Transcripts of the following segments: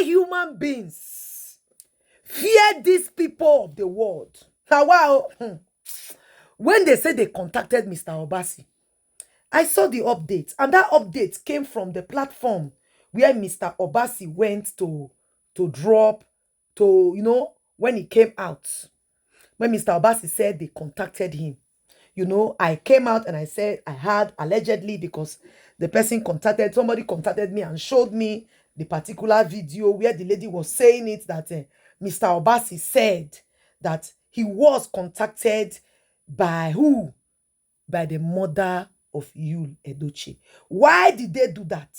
human beings. Fear these people of the world. Now, wow. When they said they contacted Mr. Obasi, I saw the update, and that update came from the platform where Mr. Obasi went to drop, to, when he came out. When Mr. Obasi said they contacted him, I came out and I said I had allegedly, because somebody contacted me and showed me the particular video where the lady was saying it, that Mr. Obasi said that he was contacted by who? By the mother of Yul Edochie. Why did they do that?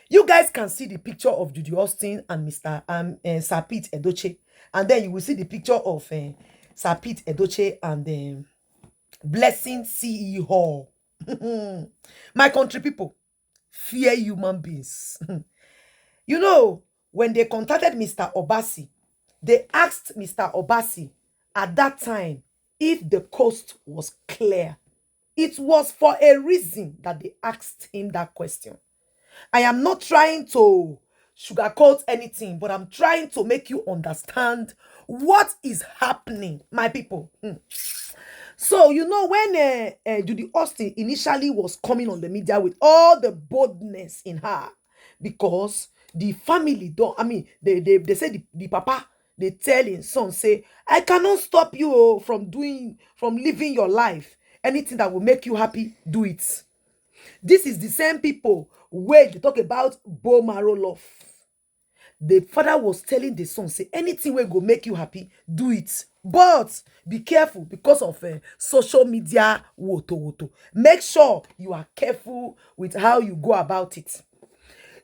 You guys can see the picture of Jujuaustin and Mr. Sir Pete Edochie, and then you will see the picture of Sir Pete Edochie and Blessing CE Hall. My country people, fear human beings. When they contacted Mr. Obasi, they asked Mr. Obasi at that time if the coast was clear. It was for a reason that they asked him that question. I am not trying to sugarcoat anything, but I'm trying to make you understand what is happening, my people. So, when Jujuaustin initially was coming on the media with all the boldness in her, because the family they say the papa, they tell his son, say, I cannot stop you from living your life. Anything that will make you happy, do it. This is the same people where they talk about bone marrow love. The father was telling the son, say, anything will go make you happy, do it. But be careful because of social media woto. Make sure you are careful with how you go about it.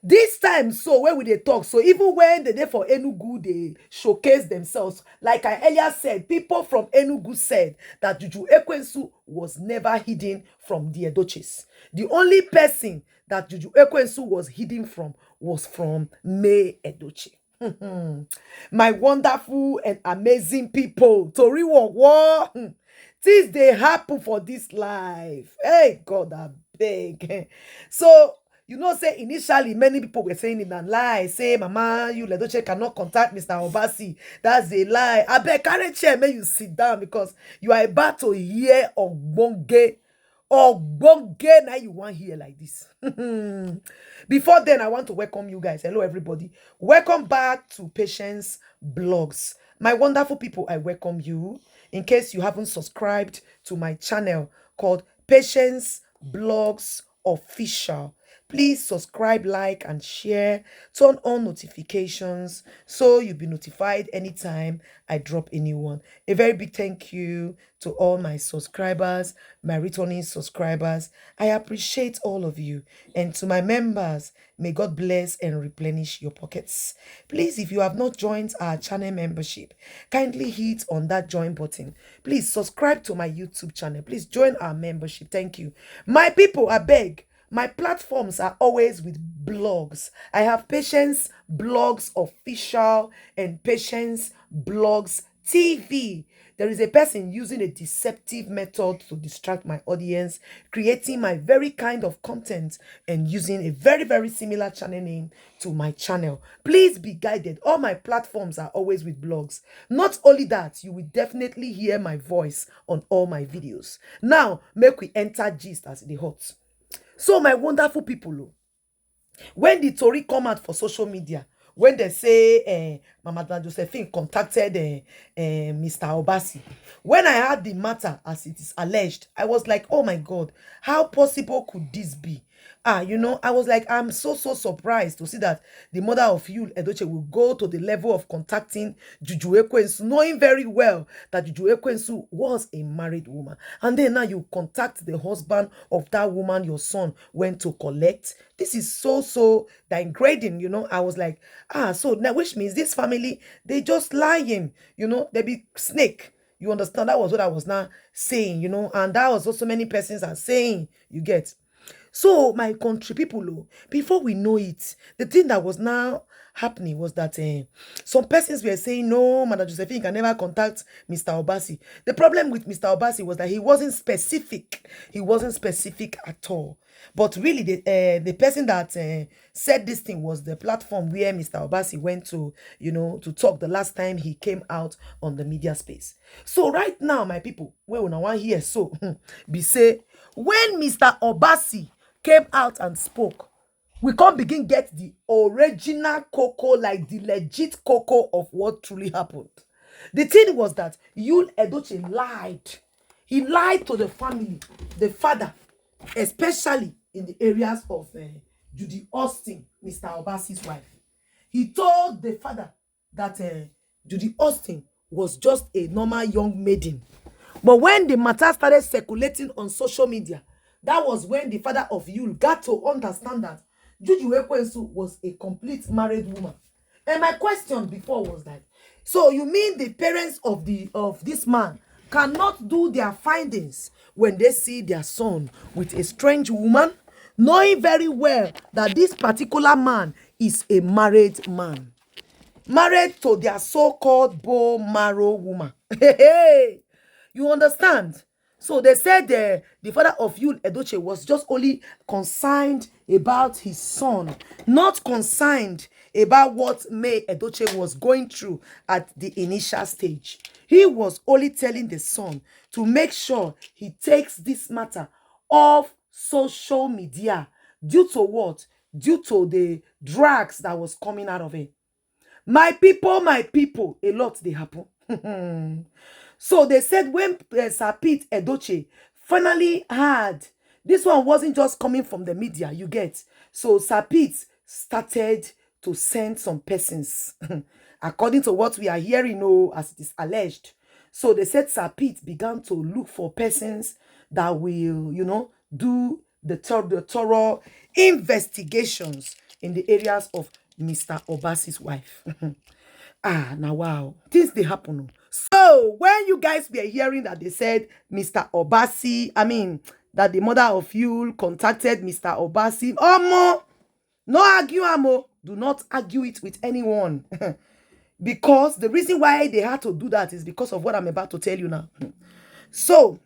This time, so when we they talk, so even when the day for Enugu, they showcase themselves. Like I earlier said, people from Enugu said that Jujuaustin was never hidden from the Edochies. The only person that Jujuaustin was hidden from was from May Edochie. My wonderful and amazing people, Tori war. Things they happen for this life. Hey, God, I beg. So, say initially many people were saying it a lie. Say, Mama, you Edochie cannot contact Mr. Obasi. That's a lie. I beg, carry chair, may you sit down, because you are about to hear Ogbonge now you want hear like this. Before then, I want to welcome you guys. Hello, everybody. Welcome back to Patience Blogs. My wonderful people, I welcome you. In case you haven't subscribed to my channel called Patience Blogs Official, please subscribe, like, and share. Turn on notifications so you'll be notified anytime I drop a new one. A very big thank you to all my subscribers, my returning subscribers. I appreciate all of you. And to my members, may God bless and replenish your pockets. Please, if you have not joined our channel membership, kindly hit on that join button. Please subscribe to my YouTube channel. Please join our membership. Thank you. My people, I beg. My platforms are always with blogs. I have Patience Blogs Official and Patience Blogs TV. There is a person using a deceptive method to distract my audience, creating my very kind of content and using a very, very similar channel name to my channel. Please be guided. All my platforms are always with blogs. Not only that, you will definitely hear my voice on all my videos. Now, make we enter gist as the hot. So, my wonderful people, when the Tory come out for social media, when they say Mama Josephine contacted Mr. Obasi, when I heard the matter as it is alleged, I was like, oh my God, how possible could this be? I was like, I'm so surprised to see that the mother of Yul Edochie will go to the level of contacting Jujuaustin, knowing very well that Jujuaustin was a married woman. And then now you contact the husband of that woman your son went to collect. This is so degrading, I was like, so now which means this family, they just lying, they be snake. You understand? That was what I was now saying, and that was also many persons are saying, you get. So, my country people, oh, before we know it, the thing that was now happening was that some persons were saying, no, Madam Josephine can never contact Mr. Obasi. The problem with Mr. Obasi was that he wasn't specific. He wasn't specific at all. But really, the person that said this thing was the platform where Mr. Obasi went to, to talk the last time he came out on the media space. So right now, my people, where we now want here, so be say, when Mr. Obasi came out and spoke, we can't begin get the original cocoa, like the legit cocoa of what truly happened. The thing was that Edochie lied. He lied to the family, the father, especially in the areas of Jujuaustin, Mr. Obasi's wife. He told the father that Jujuaustin was just a normal young maiden. But when the matter started circulating on social media, that was when the father of Yul got to understand that Jujuaustin was a complete married woman. And my question before was that, so you mean the parents of this man cannot do their findings when they see their son with a strange woman, knowing very well that this particular man is a married man, married to their so-called bone marrow woman? Hey, you understand? So they said the father of Yul Edochie was just only concerned about his son, not concerned about what May Edochie was going through at the initial stage. He was only telling the son to make sure he takes this matter off social media. Due to what? Due to the drugs that was coming out of it. My people, a lot they happen. So they said when Sir Pete Edochie finally heard, this one wasn't just coming from the media, you get. So Sir Pete started to send some persons, according to what we are hearing, as it is alleged. So they said Sir Pete began to look for persons that will, do the thorough investigations in the areas of Mr. Obasi's wife. Now wow, things they happen. So when you guys were hearing that they said Mr. Obasi, that the mother of Yul contacted Mr. Obasi, no argue, amo. Do not argue it with anyone. Because the reason why they had to do that is because of what I'm about to tell you now. So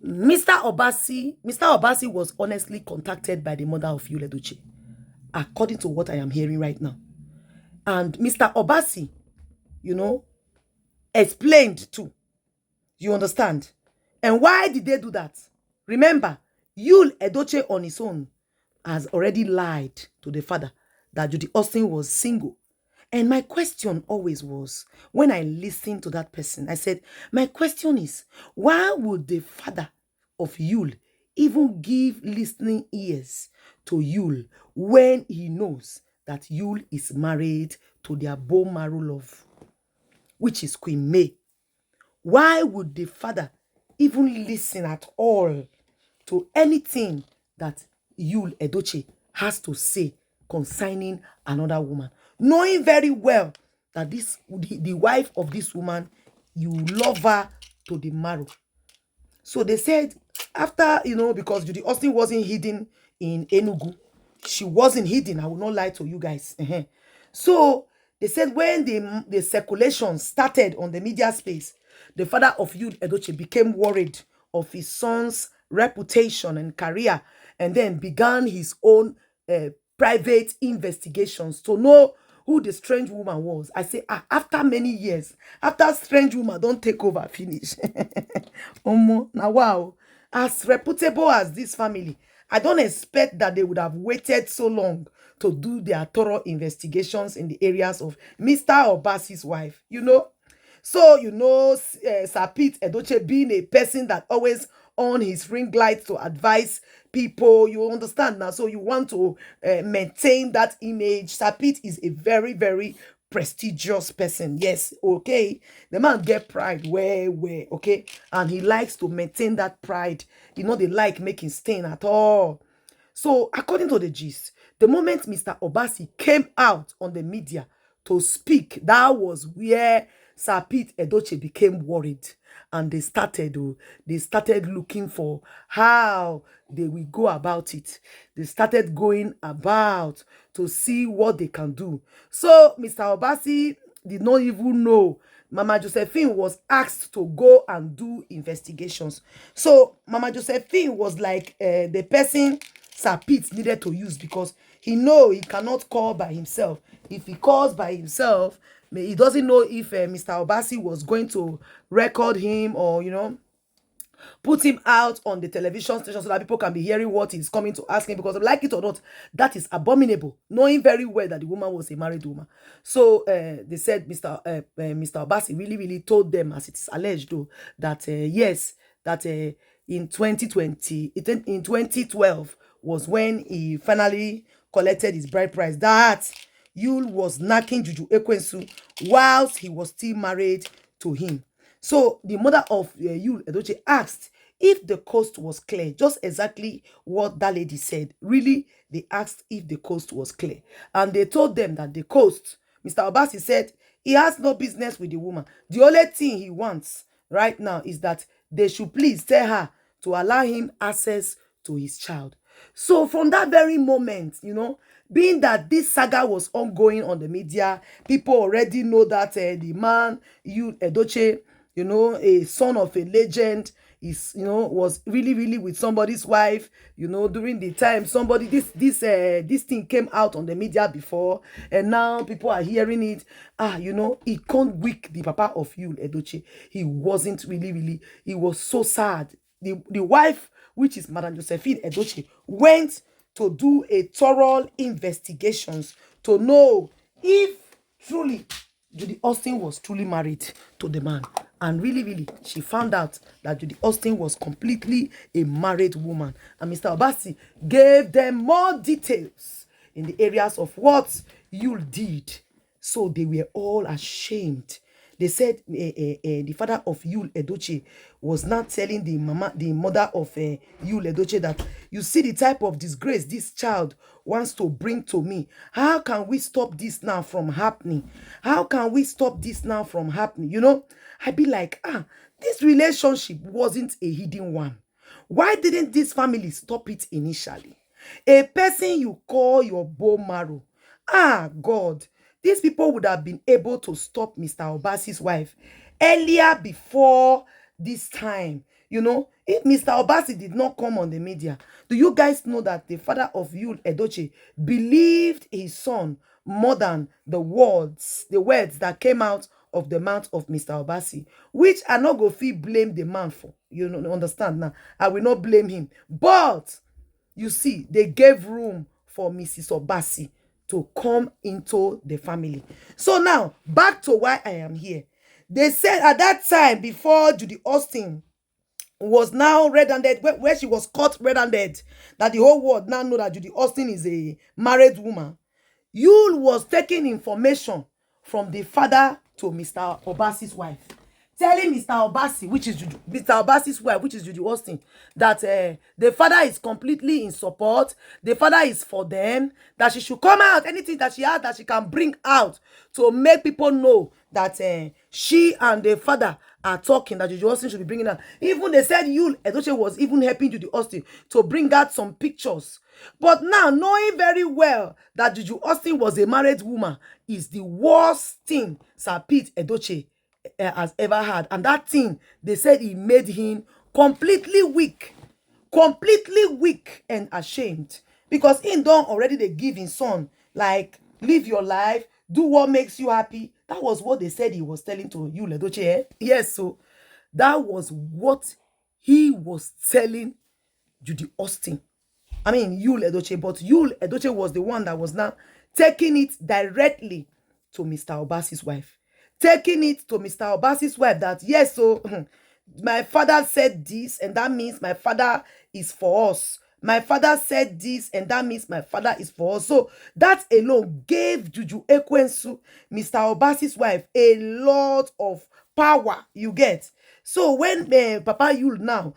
Mr. Obasi was honestly contacted by the mother of Yul Edochie, according to what I am hearing right now. And Mr. Obasi, explained too. You understand? And why did they do that? Remember, Yul Edochie on his own has already lied to the father that Jujuaustin was single. And my question always was, when I listened to that person, I said, my question is, why would the father of Yul even give listening ears to Yul when he knows that Yul is married to their bone marrow love, which is Queenmay? Why would the father even listen at all to anything that Yul Edochie has to say concerning another woman, knowing very well that the wife of this woman, you love her to the marrow? So they said, after, because Jujuaustin wasn't hidden in Enugu, she wasn't hidden, I will not lie to you guys. So they said when the circulation started on the media space, the father of Yul Edochie became worried of his son's reputation and career, and then began his own private investigations to know who the strange woman was. I say, after many years, after strange woman don't take over, finish. Now wow, as reputable as this family, I don't expect that they would have waited so long to do their thorough investigations in the areas of Mr. Obasi's wife, So, Sir Pete Edochie being a person that always on his ring light to advise people, you understand now? So you want to maintain that image. Sir Pete is a very, very prestigious person. Yes, okay. The man get pride where, okay? And he likes to maintain that pride. They like making stain at all. So according to the gist, the moment Mr. Obasi came out on the media to speak, that was where Sir Pete Edochie became worried, and they started looking for how they will go about it. They started going about to see what they can do. So Mr. Obasi did not even know. Mama Josephine was asked to go and do investigations. So Mama Josephine was like the person Sir Pete needed to use, because he know he cannot call by himself. If he calls by himself, he doesn't know if Mr. Obasi was going to record him, or put him out on the television station so that people can be hearing what he's coming to ask him, because like it or not, that is abominable, knowing very well that the woman was a married woman. So they said Mr. Obasi really told them, as it's alleged though, that yes, that in 2012 was when he finally collected his bride price, that Yul was knocking Juju Ekwensu whilst he was still married to him. So the mother of Yul Edochie asked if the coast was clear, just exactly what that lady said. Really, they asked if the coast was clear, and they told them that the coast, Mr. Obasi said he has no business with the woman. The only thing he wants right now is that they should please tell her to allow him access to his child. So from that very moment, being that this saga was ongoing on the media, people already know that the man, Yul Edochie, a son of a legend, is was really with somebody's wife, during the time somebody this thing came out on the media before, and now people are hearing it. It can't weak the papa of Yul Edochie. He wasn't really, he was so sad. The wife, which is Madam Josephine Edochie, went to do a thorough investigations to know if truly Jujuaustin was truly married to the man. And really, she found out that Jujuaustin was completely a married woman. And Mr. Obasi gave them more details in the areas of what Yul did. So they were all ashamed. They said the father of Yul Edochie was not telling the mother of Yul Edochie that, you see the type of disgrace this child wants to bring to me. How can we stop this now from happening? How can we stop this now from happening? I'd be like, this relationship wasn't a hidden one. Why didn't this family stop it initially? A person you call your bone marrow. God. These people would have been able to stop Mr. Obasi's wife earlier, before this time. If Mr. Obasi did not come on the media, do you guys know that the father of Yul Edochie believed his son more than the words that came out of the mouth of Mr. Obasi, which I not go feel blame the man for. Understand now? I will not blame him. But you see, they gave room for Mrs. Obasi to come into the family. So now, back to why I am here. They said at that time, before Jujuaustin was now red-handed, where she was caught red-handed, that the whole world now know that Jujuaustin is a married woman, Yul was taking information from the father to Mr. Obasi's wife, telling Mr. Obasi, which is Mr. Obasi's wife, which is Jujuaustin, that the father is completely in support. The father is for them, that she should come out, anything that she has that she can bring out to make people know that she and the father are talking, that Jujuaustin should be bringing out. Even they said Yul Edochie was even helping Jujuaustin to bring out some pictures. But now, knowing very well that Jujuaustin was a married woman is the worst thing Sir Pete Edochie has ever had. And that thing, they said it made him completely weak and ashamed, because he don't already they give his son, like, live your life, do what makes you happy. That was what they said he was telling to Yul Edochie. Yes, so that was what he was telling Jujuaustin. I mean, Yul Edochie, but Yul Edochie was the one that was now taking it directly to Mr. Obasi's wife. Taking it to Mr. Obasi's wife that, yes, so my father said this, and that means my father is for us. My father said this, and that means my father is for us. So that alone gave Juju Ekwensu, Mr. Obasi's wife, a lot of power, you get. So when Papa Yul now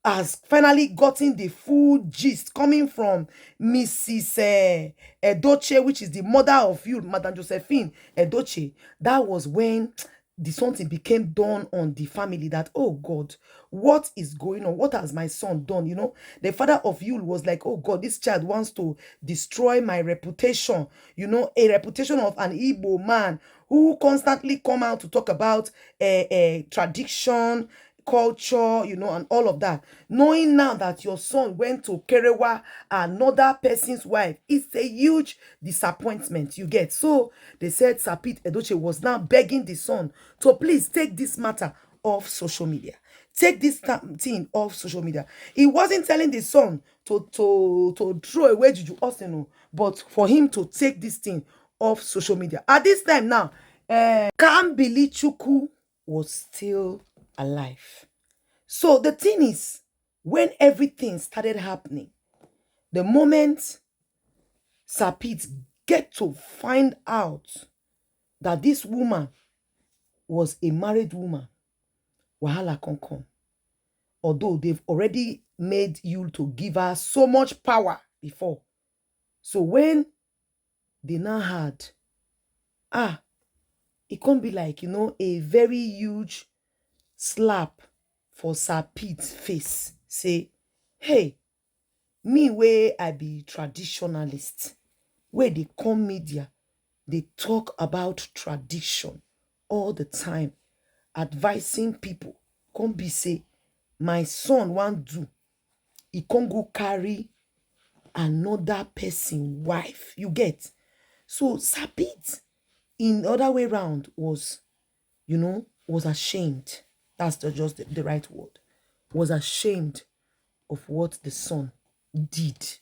has finally gotten the full gist coming from Mrs. Edochie, which is the mother of Yul, Madam Josephine Edochie, that was when the something became dawn on the family that, oh God, what is going on? What has my son done? You know, the father of Yul was like, oh God, this child wants to destroy my reputation. You know, a reputation of an Igbo man who constantly come out to talk about a tradition, culture, you know, and all of that. Knowing now that your son went to Kerewa, another person's wife, it's a huge disappointment, you get. So they said Sapit Edochie was now begging the son to please take this matter off social media. Take this thing off social media. He wasn't telling the son to throw away Jujuaustin, but for him to take this thing off social media. At this time now, Kambili Chukwu was still alive. So the thing is, when everything started happening, the moment Sapit get to find out that this woman was a married woman, wahala can come. Although they've already made you to give her so much power before. So when they now had, it can't be like, you know, a very huge slap for Sapit's face. Say, hey, me where I be traditionalist, where they come media, they talk about tradition all the time, advising people. Come be say, my son want do, he can't go carry another person wife. You get? So Sapit, in the other way around, was, you know, was ashamed. That's just the right word. Was ashamed of what the son did.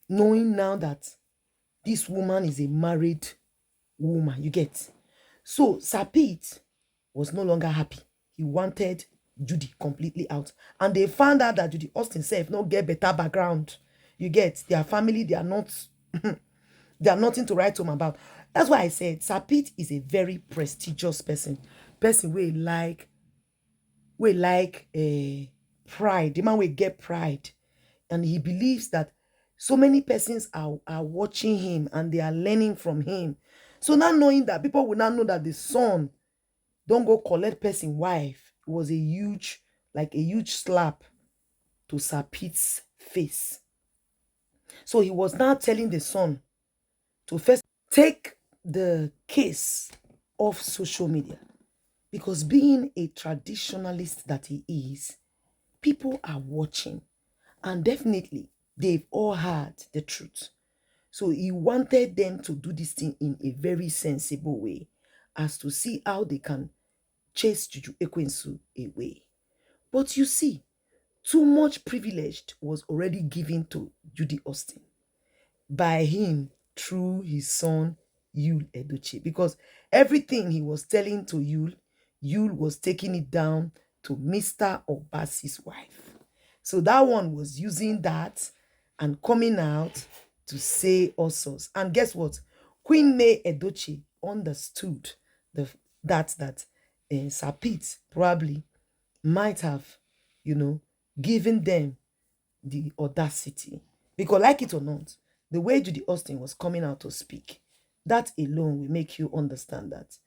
Knowing now that this woman is a married woman, you get. So Sapit was no longer happy. He wanted Judy completely out. And they found out that Jujuaustin self not get better background. You get, their family, they are not they are nothing to write home about. That's why I said Sapit is a very prestigious person. Person we like pride. The man will get pride. And he believes that so many persons are watching him and they are learning from him. So now knowing that, people will now know that the son don't go collect person wife was a huge slap to Sapit's face. So he was now telling the son to first take the case off social media. Because being a traditionalist that he is, people are watching. And definitely, they've all heard the truth. So he wanted them to do this thing in a very sensible way, as to see how they can chase Juju Ekwensu away. But you see, too much privilege was already given to Jujuaustin by him through his son Yul Edochie, because everything he was telling to Yul was taking it down to Mr. Obasi's wife. So that one was using that and coming out to say all sorts. And guess what? Queenmay Edochie understood that Sapit probably might have, you know, given them the audacity. Because like it or not, the way Jujuaustin was coming out to speak, that alone will make you understand that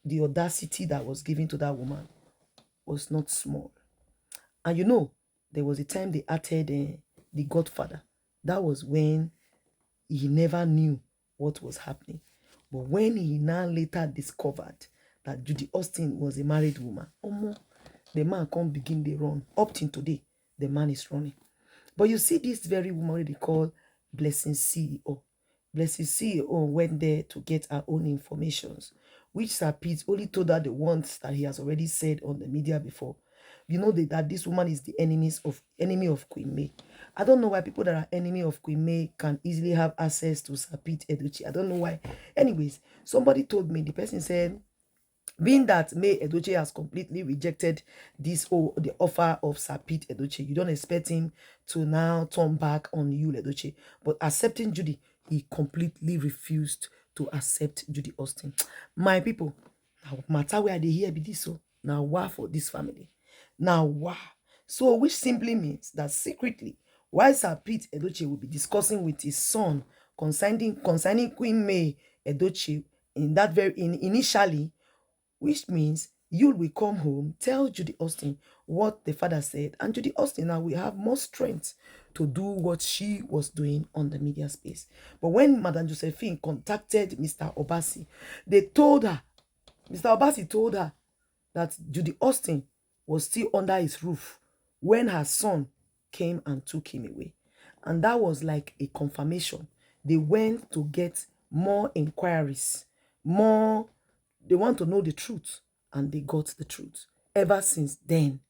the audacity that was given to that woman was not small. And you know, there was a time they acted The Godfather. That was when he never knew what was happening. But when he now later discovered that Jujuaustin was a married woman, the man can't begin the run. Up till today, the man is running. But you see this very woman they call Blessing CEO. Blessing CEO went there to get her own informations, which Sapit only told her the ones that he has already said on the media before. You know that this woman is the enemy of Queenmay. I don't know why people that are enemy of Queenmay can easily have access to Sapit Edochie. I don't know why. Anyways, somebody told me, the person said, being that May Edochie has completely rejected the offer of Sapit Edochie, you don't expect him to now turn back on Yul Edochie. But accepting Judy, he completely refused to accept Jujuaustin. My people, now matter where they hear be this so now why for this family. Now why? So which simply means that secretly, while Sapit Edochie will be discussing with his son concerning Queenmay Edochie initially, which means you will come home, tell Jujuaustin what the father said, and Jujuaustin now will have more strength to do what she was doing on the media space. But when Madam Josephine contacted Mr. Obasi, they told her, Mr. Obasi told her that Jujuaustin was still under his roof when her son came and took him away. And that was like a confirmation. They went to get more inquiries, more, they want to know the truth, and they got the truth. Ever since then,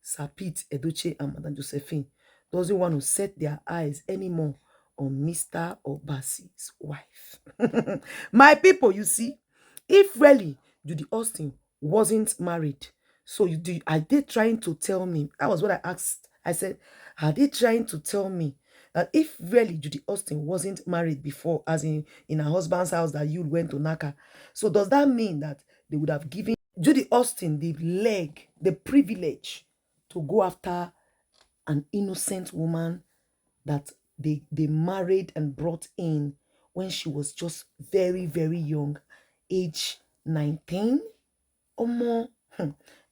Sir Pete, Edochie, and Madam Josephine doesn't want to set their eyes anymore on Mr. Obasi's wife. My people, you see, if really Jujuaustin wasn't married, so are they trying to tell me? That was what I asked. I said, are they trying to tell me that if really Jujuaustin wasn't married before, as in her husband's house that you went to Naka, so does that mean that they would have given Jujuaustin the privilege to go after an innocent woman that they married and brought in when she was just very, very young, age 19 or more?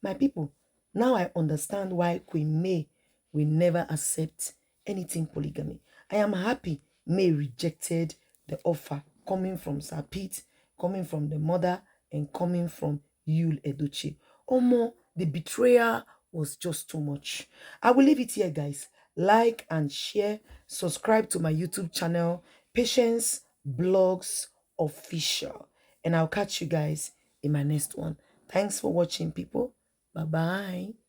My people, now I understand why Queen May will never accept anything polygamy. I am happy May rejected the offer coming from Sir Pete, coming from the mother, and coming from Yul Edochie. Omo, the betrayal was just too much. I will leave it here, guys. Like and share. Subscribe to my YouTube channel, Patience Blogs Official. And I'll catch you guys in my next one. Thanks for watching, people. Bye-bye.